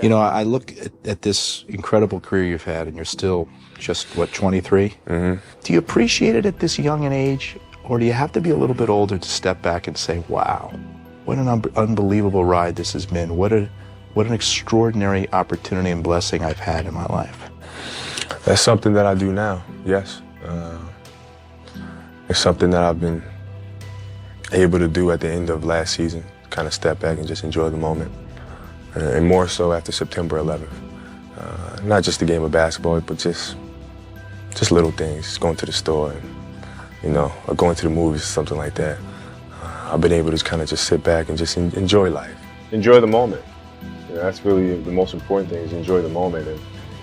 You know, I look at this incredible career you've had, and you're still just, what, 23? Mm-hmm. Do you appreciate it at this young an age, or do you have to be a little bit older to step back and say, wow, what an unbelievable ride this has been. What an extraordinary opportunity and blessing I've had in my life. That's something that I do now, yes. It's something that I've been able to do at the end of last season, kind of step back and just enjoy the moment. And more so after September 11th. Not just the game of basketball, but just little things, just going to the store and, or going to the movies or something like that. I've been able to kind of just sit back and just enjoy life. Enjoy the moment. That's really the most important thing, is enjoy the moment. And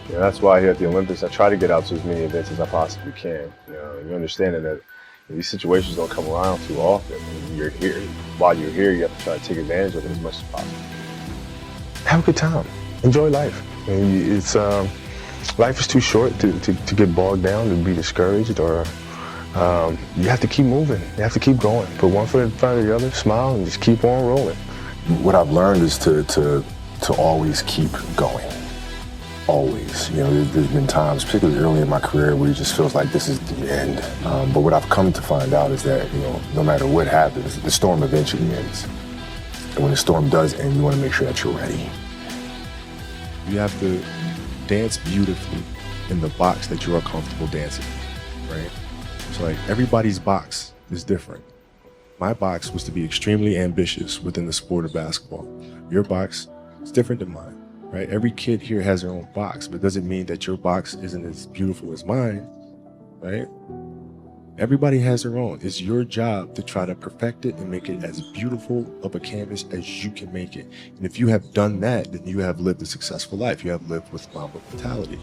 that's why here at the Olympics, I try to get out to as many events as I possibly can. You understanding that these situations don't come around too often. You're here. While you're here, you have to try to take advantage of it as much as possible. Have a good time. Enjoy life. It's life is too short to get bogged down, to be discouraged, or you have to keep moving. You have to keep going. Put one foot in front of the other, smile, and just keep on rolling. What I've learned is to always keep going. Always. There's been times, particularly early in my career, where it just feels like this is the end. But what I've come to find out is that, no matter what happens, the storm eventually ends. And when the storm does end, you want to make sure that you're ready. You have to dance beautifully in the box that you are comfortable dancing, right? So everybody's box is different. My box was to be extremely ambitious within the sport of basketball. Your box is different than mine, right? Every kid here has their own box, but it doesn't mean that your box isn't as beautiful as mine, right? Everybody has their own. It's your job to try to perfect it and make it as beautiful of a canvas as you can make it. And if you have done that, then you have lived a successful life. You have lived with Mamba mentality.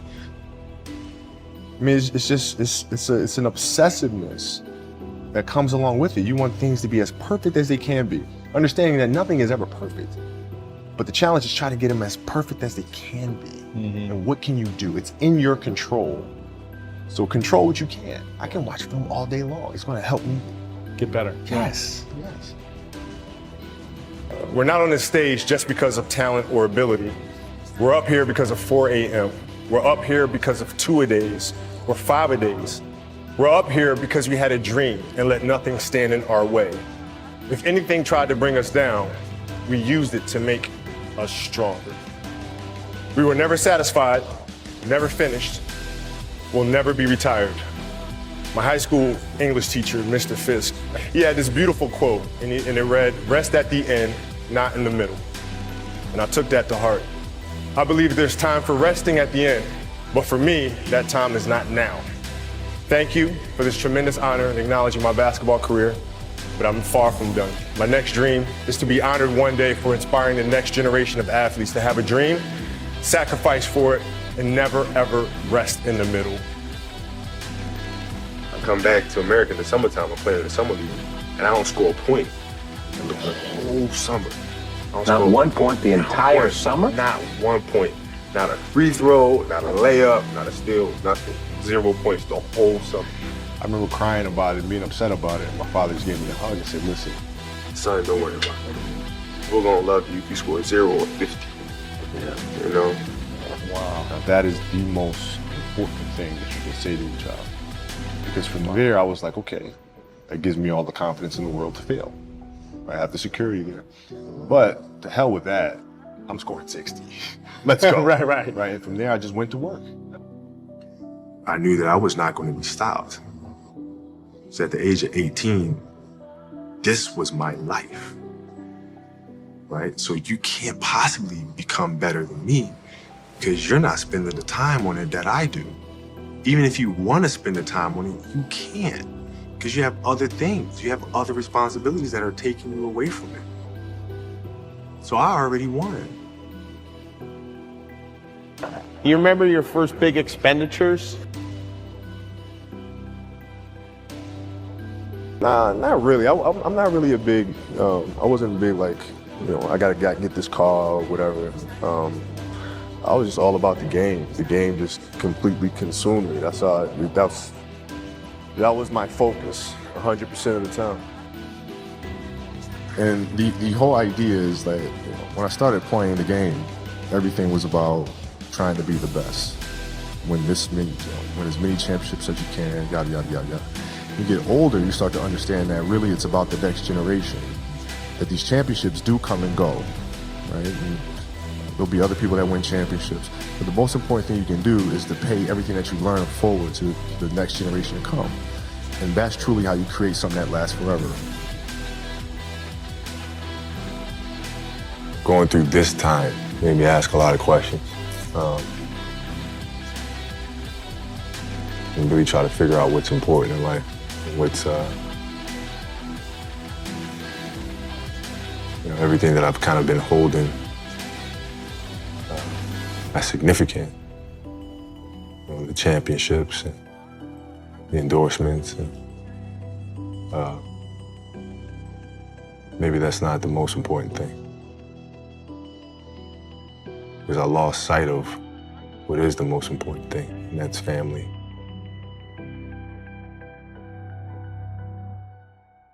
I mean, it's an obsessiveness that comes along with it. You want things to be as perfect as they can be, understanding that nothing is ever perfect. But the challenge is trying to get them as perfect as they can be. Mm-hmm. And what can you do? It's in your control. So control what you can. I can watch film all day long. It's going to help me get better. Yes. We're not on this stage just because of talent or ability. We're up here because of 4 a.m. We're up here because of 2-a-days or 5-a-days. We're up here because we had a dream and let nothing stand in our way. If anything tried to bring us down, we used it to make us stronger. We were never satisfied, never finished, will never be retired. My high school English teacher, Mr. Fisk, he had this beautiful quote, and it read, "Rest at the end, not in the middle." And I took that to heart. I believe there's time for resting at the end, but for me, that time is not now. Thank you for this tremendous honor in acknowledging my basketball career, but I'm far from done. My next dream is to be honored one day for inspiring the next generation of athletes to have a dream, sacrifice for it, and never, ever rest in the middle. I come back to America in the summertime. I'm playing in the summer league, and I don't score a point the whole summer. Not one point the entire summer? Not 1 point. Not a free throw, not a layup, not a steal, nothing. 0 points the whole summer. I remember crying about it, being upset about it. My father just gave me a hug and said, "Listen, son, don't worry about it. We're gonna love you if you score 0 or 50. Yeah. Wow. Now that is the most important thing that you can say to a child. Because from there, I was like, okay, that gives me all the confidence in the world to fail. I have the security there. But to hell with that, I'm scoring 60. Let's go. Right. And from there, I just went to work. I knew that I was not going to be stopped. So at the age of 18, this was my life, right? So you can't possibly become better than me because you're not spending the time on it that I do. Even if you want to spend the time on it, you can't because you have other things. You have other responsibilities that are taking you away from it. So I already won. You remember your first big expenditures? Nah, not really. I'm not really a big, I wasn't big like, I gotta get this car or whatever. I was just all about the game. The game just completely consumed me. That was my focus 100% of the time. And the whole idea is that when I started playing the game, everything was about trying to be the best. Win as many championships as you can, yada, yada, yada, yada. You get older, you start to understand that really it's about the next generation. That these championships do come and go, right? And there'll be other people that win championships. But the most important thing you can do is to pay everything that you learn forward to the next generation to come. And that's truly how you create something that lasts forever. Going through this time made me ask a lot of questions. And really try to figure out what's important in life, and what's everything that I've kind of been holding as significant. The championships and the endorsements, and maybe that's not the most important thing. Because I lost sight of what is the most important thing, and that's family.